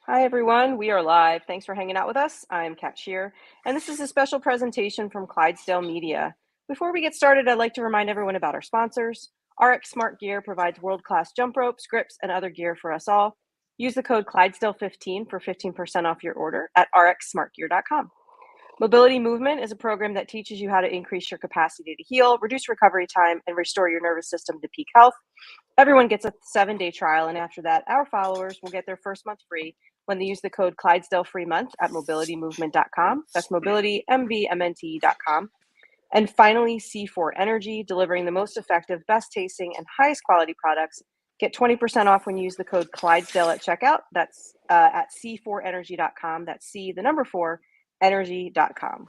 Hi, everyone. We are live. Thanks for hanging out with us. I'm Kat Shear, and this is a special presentation from Clydesdale Media. Before we get started, I'd like to remind everyone about our sponsors. RX Smart Gear provides world-class jump ropes, grips, and other gear for us all. Use the code Clydesdale15 for 15% off your order at rxsmartgear.com. Mobility Movement is a program that teaches you how to increase your capacity to heal, reduce recovery time, and restore your nervous system to peak health. Everyone gets a 7-day trial, and after that, our followers will get their first month free when they use the code Clydesdale Free Month at mobilitymovement.com. That's mobilitymvmnt.com. And finally, C4 Energy, delivering the most effective, best tasting, and highest quality products. Get 20% off when you use the code Clydesdale at checkout. That's at c4energy.com. That's C, the number 4, energy.com.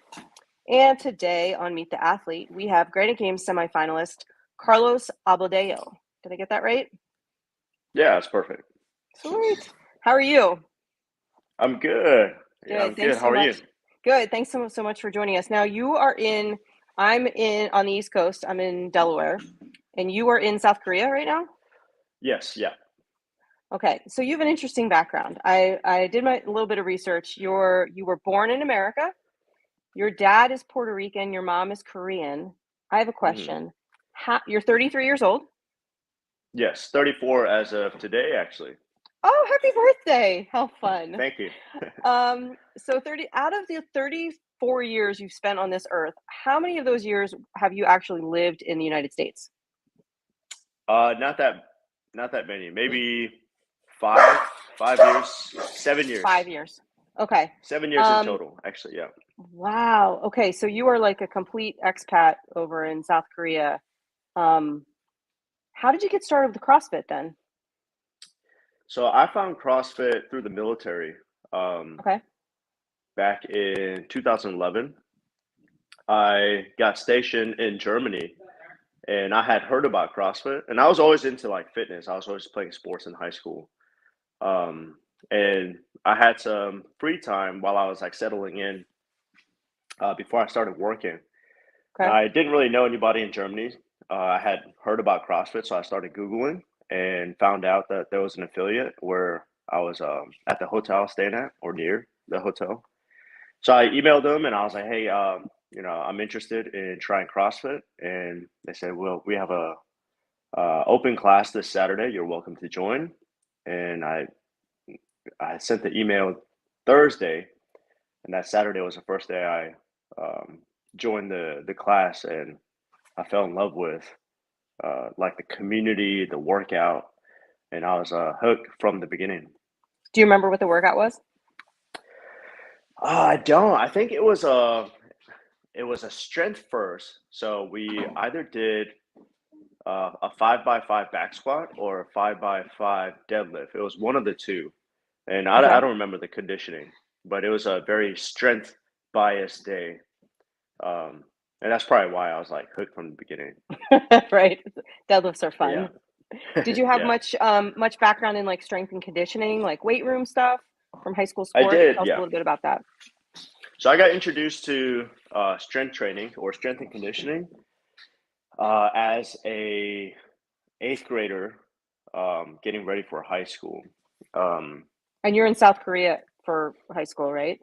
And today on Meet the Athlete, we have Granite Games semifinalist Carlos Albaladejo. Did I get that right? Yeah, it's perfect. Sweet. How are you? I'm good. Good. Yeah, I'm Thanks good. so How are you? much. Good. Thanks so much for joining us. Now I'm in on the East Coast. I'm in Delaware, and you are in South Korea right now? Yes, yeah. Okay. So you have an interesting background. I did a little bit of research. You were born in America. Your dad is Puerto Rican, your mom is Korean. I have a hmm question. You're 33 years old? Yes, 34 as of today, actually. Oh, happy birthday. How fun. Thank you. So 30 out of the 34 years you've spent on this earth, how many of those years have you actually lived in the United States? Not that many. Maybe five years, 7 years. 5 years. Okay. 7 years in Um, total, actually, yeah. wow. Okay, so you are like a complete expat over in South Korea. Um, how did you get started with the CrossFit then? So I found CrossFit through the military um, Okay. back in 2011. I got stationed in Germany and I had heard about CrossFit and I was always into like fitness. I was always playing sports in high school. And I had some free time while I was like settling in before I started working. Okay. I didn't really know anybody in Germany. I had heard about CrossFit, so I started Googling and found out that there was an affiliate where I was at the hotel I was staying at or near the hotel. So I emailed them and I was like, hey, I'm interested in trying CrossFit. And they said, well, we have a open class this Saturday. You're welcome to join. And I sent the email Thursday, and that Saturday was the first day I joined the class, and I fell in love with like the community, the workout, and I was hooked from the beginning. Do you remember what the workout was? I don't. I think it was a strength first. So we either did a 5x5 back squat or a 5x5 deadlift. It was one of the two. And I Okay. don't remember the conditioning, but it was a very strength biased day. And that's probably why I was like hooked from the beginning. Right. Deadlifts are Yeah. fun. Did you have Yeah. much background in like strength and conditioning, like weight room stuff from high school I sport? did. Tell us a Yeah. little bit about that. So I got introduced to strength training or strength and conditioning as a eighth grader getting ready for high school. Um, And you're in South Korea for high school, right?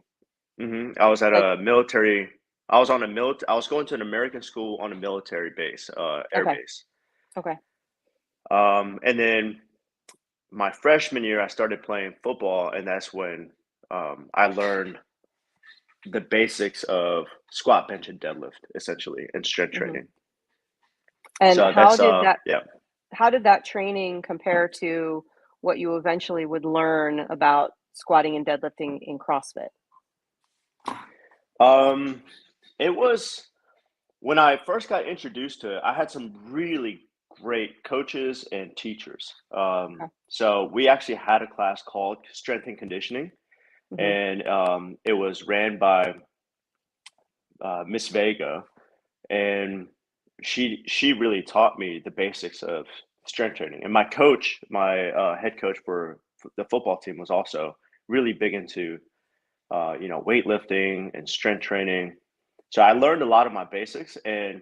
I was at Like, a military. I was on a I was going to an American school on a military base, air okay, base. okay. And then my freshman year, I started playing football, and that's when I learned the basics of squat, bench, and deadlift, essentially, and strength hmm training. And So that's yeah. how did that training compare to what you eventually would learn about squatting and deadlifting in CrossFit? Um, it was when I first got introduced to it, I had some really great coaches and teachers. Okay. So we actually had a class called Strength and Conditioning, hmm and it was ran by Miss Vega, and she really taught me the basics of strength training. And my coach, my head coach for the football team, was also really big into weightlifting and strength training. So I learned a lot of my basics, and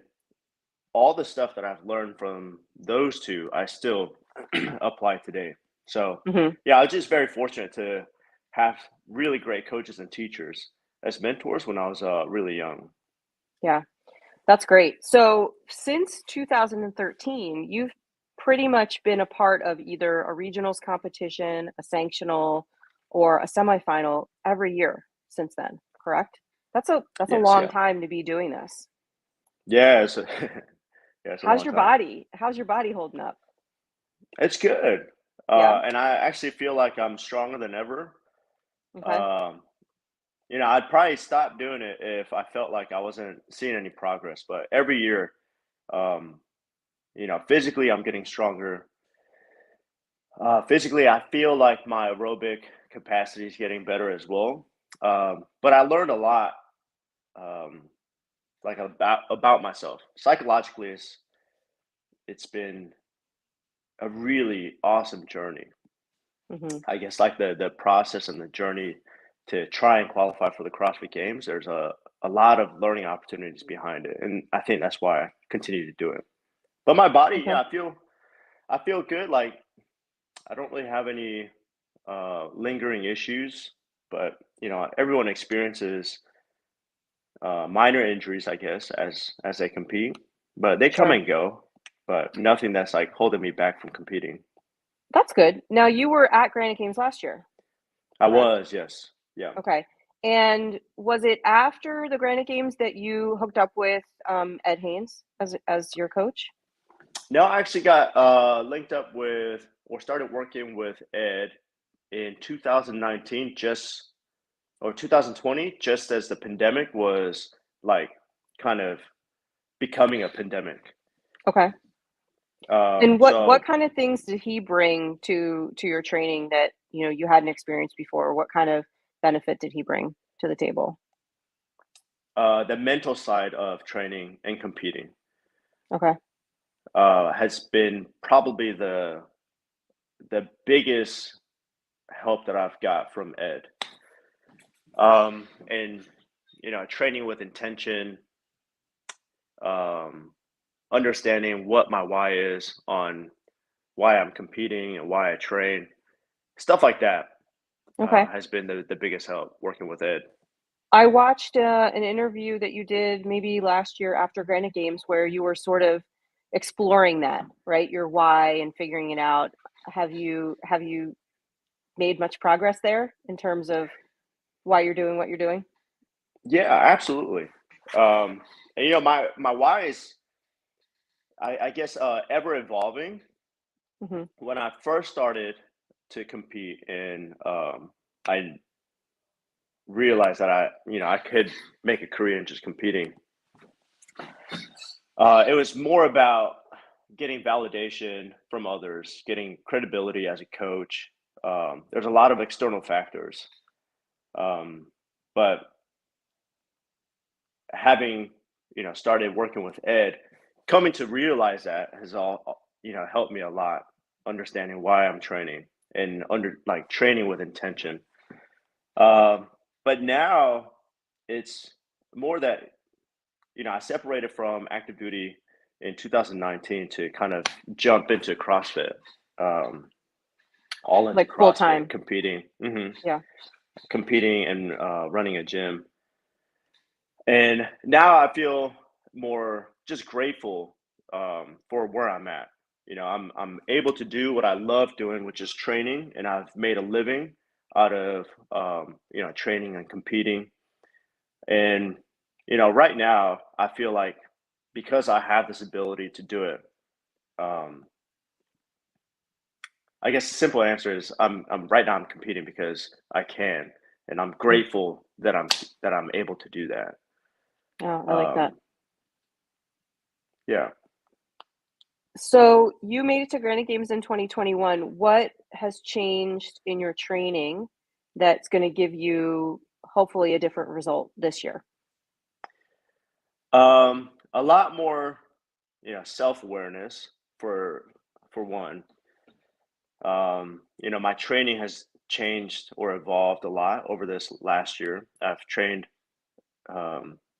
all the stuff that I've learned from those two, I still apply today. So hmm yeah, I was just very fortunate to have really great coaches and teachers as mentors when I was really young. Yeah, that's great. So since 2013, you've pretty much been a part of either a regionals competition, a sanctional, or a semifinal every year since then, correct? That's a Yes, long yeah, time to be doing this. yeah. It's a, yeah, it's a How's long your time. body? How's your body holding up? It's good, Yeah. and I actually feel like I'm stronger than ever. Okay. Um, I'd probably stop doing it if I felt like I wasn't seeing any progress. But every year, um, physically, I'm getting stronger. Physically, I feel like my aerobic capacity is getting better as well. But I learned a lot, um, like about myself. Psychologically, it's been a really awesome journey. Hmm. I guess like the process and the journey to try and qualify for the CrossFit Games. There's a lot of learning opportunities behind it, and I think that's why I continue to do it. But my body, Okay. yeah, I feel good. Like I don't really have any lingering issues, but everyone experiences minor injuries, I guess, as they compete, but they come Sure. and go. But nothing that's like holding me back from competing. That's good. Now you were at Granite Games last year, I correct? was, yes, yeah. Okay. And was it after the Granite Games that you hooked up with Ed Haynes as your coach? No, I actually got linked up with or started working with Ed in 2019, just or 2020, just as the pandemic was like kind of becoming a pandemic. Okay. And what So kind of things did he bring to your training that, you hadn't experienced before? What kind of benefit did he bring to the table? the mental side of training and competing Okay. has been probably the biggest help that I've got from Ed. And training with intention, um, understanding what my why is on why I'm competing and why I train, stuff like that Okay. has been the biggest help working with Ed. I watched an interview that you did maybe last year after Granite Games where you were sort of exploring that, right? Your why and figuring it out. Have you made much progress there in terms of why you're doing what you're doing? Yeah, absolutely. And my why is I guess ever evolving. Hmm. When I first started to compete and I realized that I could make a career in just competing. It was more about getting validation from others, getting credibility as a coach. There's a lot of external factors, um, but having started working with Ed, coming to realize that has all helped me a lot, understanding why I'm training and under like training with intention. Um, but now it's more that I separated from active duty in 2019 to kind of jump into CrossFit, um, all into Like full CrossFit, time. competing, Yeah. competing and running a gym. And now I feel more just grateful for where I'm at. I'm able to do what I love doing, which is training, and I've made a living out of training and competing. And right now I feel like because I have this ability to do it, um, I guess the simple answer is I'm right now I'm competing because I can, and I'm Mm. grateful that I'm able to do that. Yeah, I like that. Um, yeah. So you made it to Granite Games in 2021. What has changed in your training that's going to give you hopefully a different result this year? A lot more, self-awareness for one. My training has changed or evolved a lot over this last year. I've trained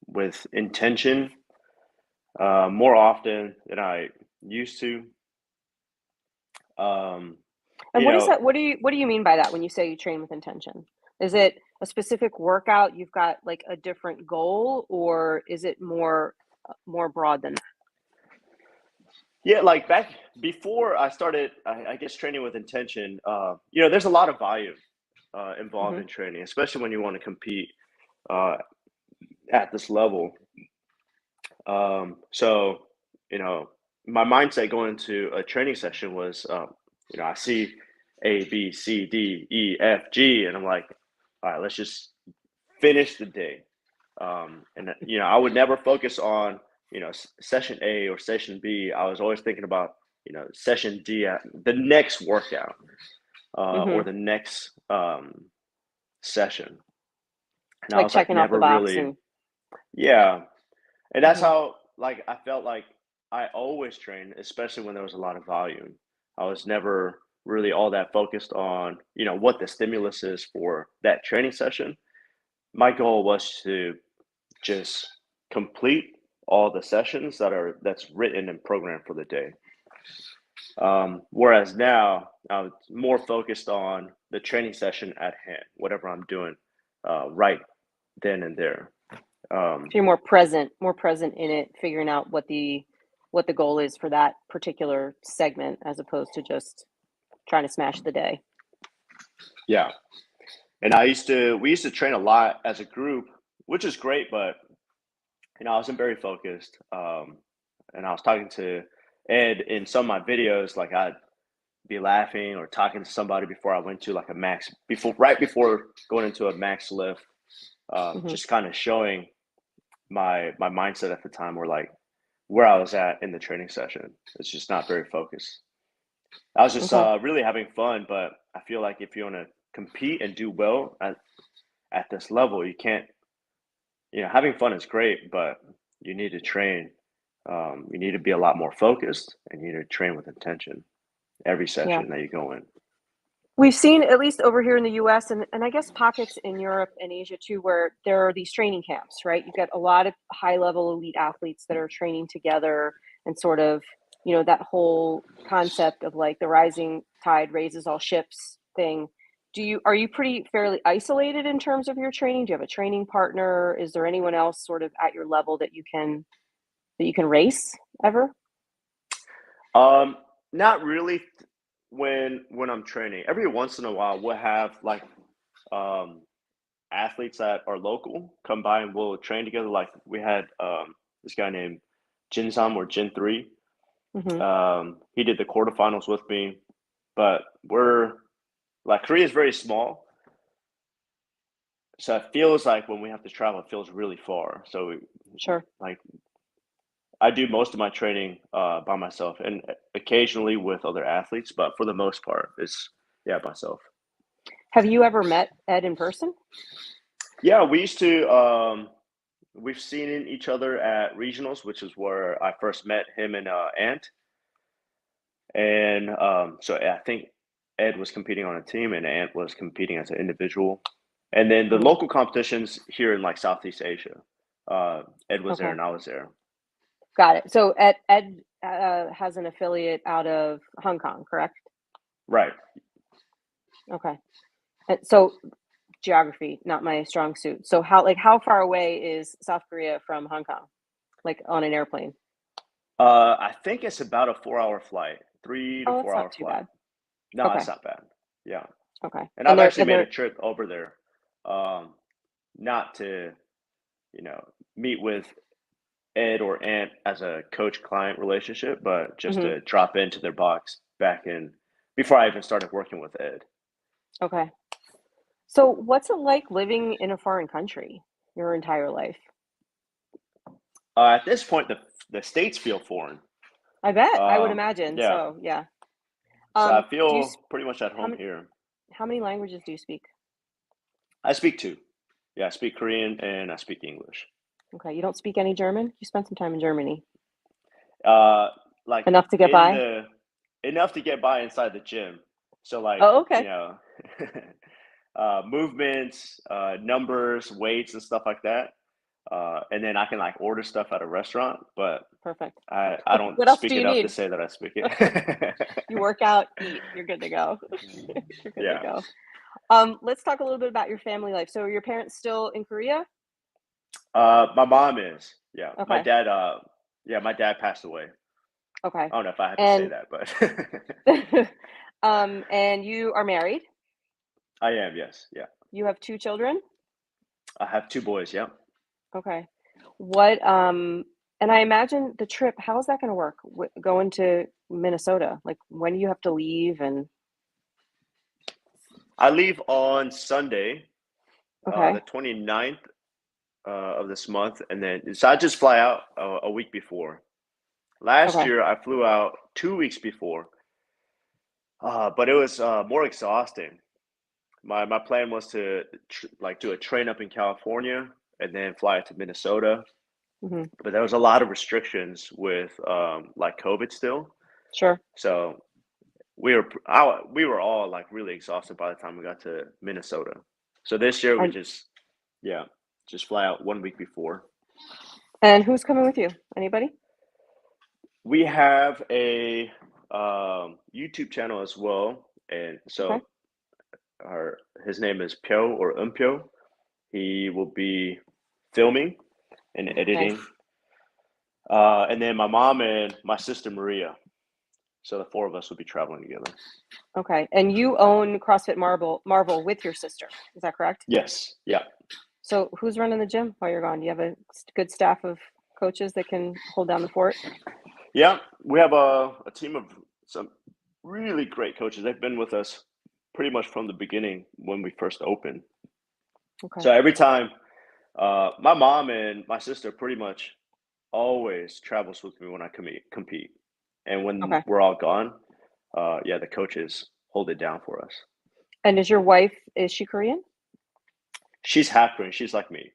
with intention more often than I used to. Um, And you what is know, that? What do you mean by that when you say you train with intention? Is it a specific workout? You've got like a different goal, or is it more broad than that? Yeah, like back before I started, I guess training with intention. There's a lot of volume involved Hmm. in training, especially when you want to compete uh, at this level. So, you know, my mindset going into a training session was, I see A, B, C, D, E, F, G, and I'm like, all right, let's just finish the day. I would never focus on, session A or session B. I was always thinking about, session D, the next workout Hmm. or the next session. And I Like was like, checking off the never box really, and. yeah. And that's Hmm. how, like, I felt like I always trained, especially when there was a lot of volume. I was never really all that focused on, what the stimulus is for that training session. My goal was to just complete all the sessions that's written and programmed for the day. Whereas now I'm more focused on the training session at hand, whatever I'm doing right then and there. So you're more present in it, figuring out what the goal is for that particular segment, as opposed to just trying to smash the day. Yeah, and we used to train a lot as a group, which is great, but I wasn't very focused. And I was talking to Ed in some of my videos, like I'd be laughing or talking to somebody before I went to like a max right before going into a max lift, Hmm. just kind of showing my mindset at the time, or like where I was at in the training session. It's just not very focused. I was just Okay. really having fun, but I feel like if you want to compete and do well at this level, you can't. Having fun is great, but you need to train. You need to be a lot more focused, and you need to train with intention every Yeah. session that you go in. We've seen, at least over here in the US, and I guess pockets in Europe and Asia too, where there are these training camps, right? You've got a lot of high level elite athletes that are training together, and sort of, that whole concept of like the rising tide raises all ships thing. Are you pretty fairly isolated in terms of your training? Do you have a training partner? Is there anyone else sort of at your level that you can race ever? Um, Not really. When I'm training, every once in a while, we'll have like um, athletes that are local come by and we'll train together. Like we had this guy named Jin Sam or Jin Three. Hmm. He did the quarterfinals with me, but we're like Korea is very small, so it feels like when we have to travel, it feels really far. So Sure. like I do most of my training by myself, and occasionally with other athletes, but for the most part, it's yeah myself. Have you ever met Ed in person? Yeah, we used to. We've seen each other at regionals, which is where I first met him and Ant. And so I think Ed was competing on a team, and Ant was competing as an individual. And then the Mhm. local competitions here in like Southeast Asia, Ed was there Okay. and I was there. Got it. So Ed has an affiliate out of Hong Kong, correct? Right. Okay. And so geography, not my strong suit. So how far away is South Korea from Hong Kong? Like on an airplane? I think it's about a 4 hour flight, three to Oh, four that's not hour too flight. bad. No, Okay. it's not bad. Yeah. Okay. And And I've actually and made a they're trip over there, um, not to, meet with Ed or Ant as a coach client relationship, but just Mhm. to drop into their box back in before I even started working with Ed. Okay. So what's it like living in a foreign country your entire life? At this point, the states feel foreign. I bet. I would imagine. Yeah, So, yeah. so I Do you feel pretty much at how home many here. how many languages do you speak? I speak two. Yeah, I speak Korean and I speak English. Okay, you don't speak any German? You spent some time in Germany. Uh, like Enough to get in by? the enough to get by inside the gym. So like Oh, okay. movements, numbers, weights, and stuff like that. And then I can like order stuff at a restaurant, but Perfect. I don't What else do speak you enough to need? say that I speak it. You work out, eat, you're good to go. You're good to Yeah. go. Let's talk a little bit about your family life. So are your parents still in Korea? My mom is. Yeah. My Okay. dad. Yeah, my dad passed away. Okay. I don't know if I have to say And that, but and you are married. I am. Yes. Yeah. You have two children. I have two boys. Yeah. Okay. What and I imagine the trip, how is that going to work? Going to Minnesota? Like when do you have to leave and I leave on Sunday, okay. the 29th of this month, and then so I just fly out a week before. Last Okay. year, I flew out 2 weeks before, but it was more exhausting. My plan was to like do a train up in California and then fly to Minnesota, Hmm. but there was a lot of restrictions with like COVID still. Sure. So we were all like really exhausted by the time we got to Minnesota. So this year we And just yeah just fly out 1 week before. and who's coming with you? Anybody? We have a YouTube channel as well, and Okay. so our his name is Pyo or Umpyo. He will be filming and editing. Nice. And then my mom and my sister Maria. So the four of us will be traveling together. Okay. And you own CrossFit Marvel with your sister. Is that correct? Yes. Yeah. So who's running the gym while you're gone? Do you have a good staff of coaches that can hold down the fort? Yeah. We have a team of some really great coaches. They've been with us pretty much from the beginning when we first opened. Okay. So every time, my mom and my sister pretty much always travels with me when I compete. And when Okay. we're all gone, yeah, the coaches hold it down for us. And is your wife, is she Korean? She's half Korean. She's like me.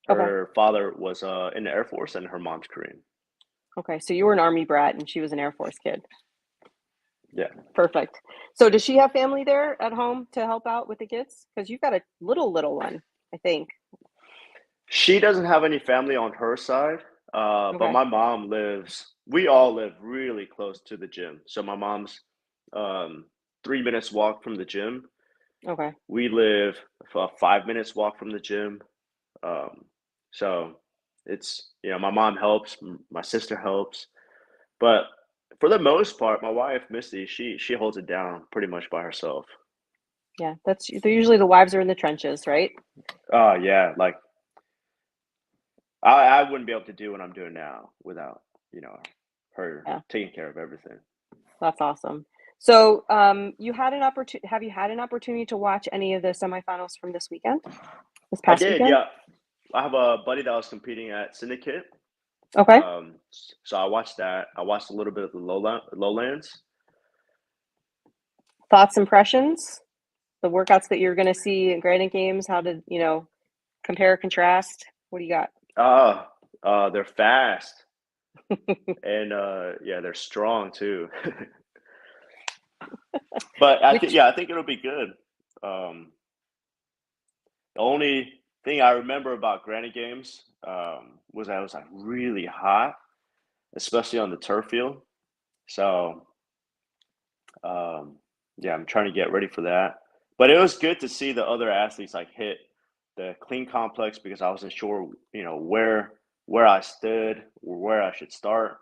Okay. Her father was in the Air Force, and her mom's Korean. Okay. So you were an Army brat and she was an Air Force kid. Yeah, Perfect. So does she have family there at home to help out with the kids? Because you've got a little one, I think. she doesn't have any family on her side, but Okay. my mom lives. We all live really close to the gym. So my mom's um, 3 minutes walk from the gym. Okay. We live 5 minutes walk from the gym. Um, so it's my mom helps, my sister helps, but for the most part, my wife Misty, she holds it down pretty much by herself. Yeah. They're usually the wives are in the trenches, right? Yeah, like I wouldn't be able to do what I'm doing now without, you know, her Yeah. taking care of everything. That's awesome. So you had an opportunity, have you had an opportunity to watch any of the semifinals from this weekend, this I past did, weekend? yeah. I have a buddy that was competing at Syndicate. Okay. So I watched that. I watched a little bit of the lowlands. Thoughts, impressions, the workouts that you're going to see in Granite games, how to, compare, contrast? What do you got? Uh, they're fast and yeah, they're strong too. But Which, I think it'll be good. Um, the only thing I remember about Granite games was that it was like really hot, especially on the turf field. So yeah, I'm trying to get ready for that. But it was good to see the other athletes like hit the clean complex because I wasn't sure, where I stood or where I should start,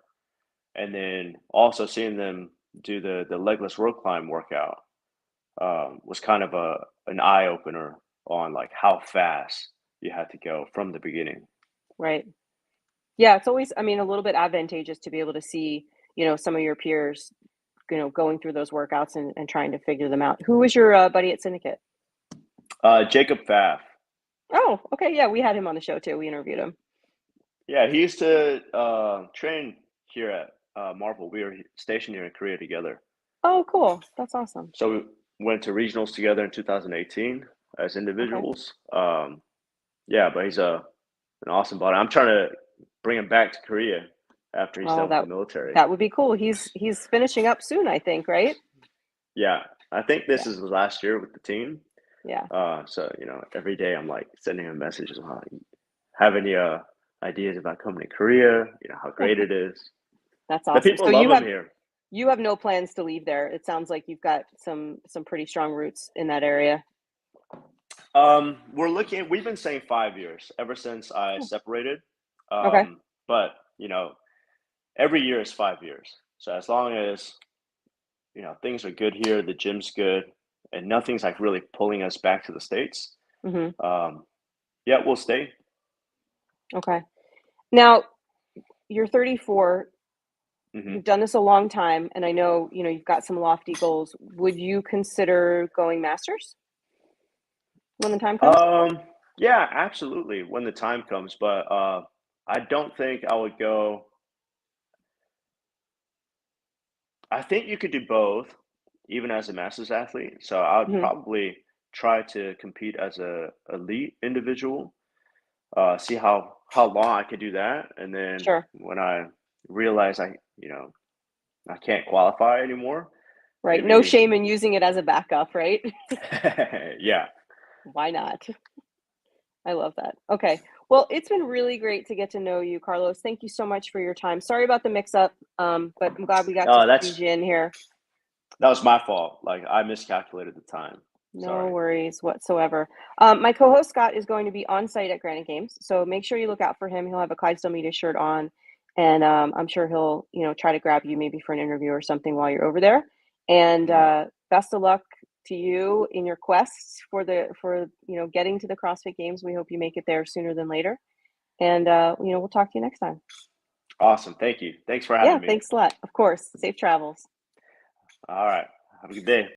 and then also seeing them do the legless rope climb workout was kind of a an eye opener on like how fast you had to go from the beginning. right. Yeah, it's always, I mean, a little bit advantageous to be able to see, some of your peers, going through those workouts and trying to figure them out. Who was your buddy at Syndicate? Jacob Pfaff. Oh, okay. Yeah, we had him on the show too. We interviewed him. Yeah, he used to train here at Marvel. We were stationed here in Korea together. Oh, cool. That's awesome. So we went to regionals together in 2018 as Okay. individuals. Yeah, but he's an awesome body. I'm trying to bring him back to Korea after he's Oh, done with the that military. that would be cool. He's finishing up soon, I think, right? Yeah, I think this Yeah. is his last year with the team. Yeah. So every day I'm like sending him messages. Have any ideas about coming to Korea? You know how great it is. That's The awesome. people So love him here. you have no plans to leave there. It sounds like you've got some pretty strong roots in that area. We've been saying 5 years ever since I Oh, separated. okay. But every year is 5 years. So as long as, things are good here, the gym's good, and nothing's like really pulling us back to the States. Hmm. Um, yeah, we'll stay. Okay. Now, you're 34. Hmm. You've done this a long time, and I know, you've got some lofty goals. Would you consider going masters when the time comes? Yeah, absolutely. When the time comes, but I don't think I would go. I think you could do both, even as a masters athlete. So I would Hmm. probably try to compete as a elite individual, see how long I could do that, and then Sure. when I realize I can't qualify anymore, Right. No maybe. shame in using it as a backup, right? Yeah. Why not? I love that. Okay. Well, it's been really great to get to know you, Carlos. Thank you so much for your time. Sorry about the mix up, but I'm glad we got to squeeze That's you in here. that was my fault. Like I miscalculated the time. No Sorry. worries whatsoever. My co-host Scott is going to be on site at Granite Games, so make sure you look out for him. He'll have a Clydesdale Media shirt on, and I'm sure he'll, try to grab you maybe for an interview or something while you're over there. And Mhm. best of luck to you in your quests for getting to the CrossFit Games. We hope you make it there sooner than later. And we'll talk to you next time. Awesome. Thank you. Thanks for Yeah, having me. thanks a lot. Of course. Safe travels. All right. Have a good day.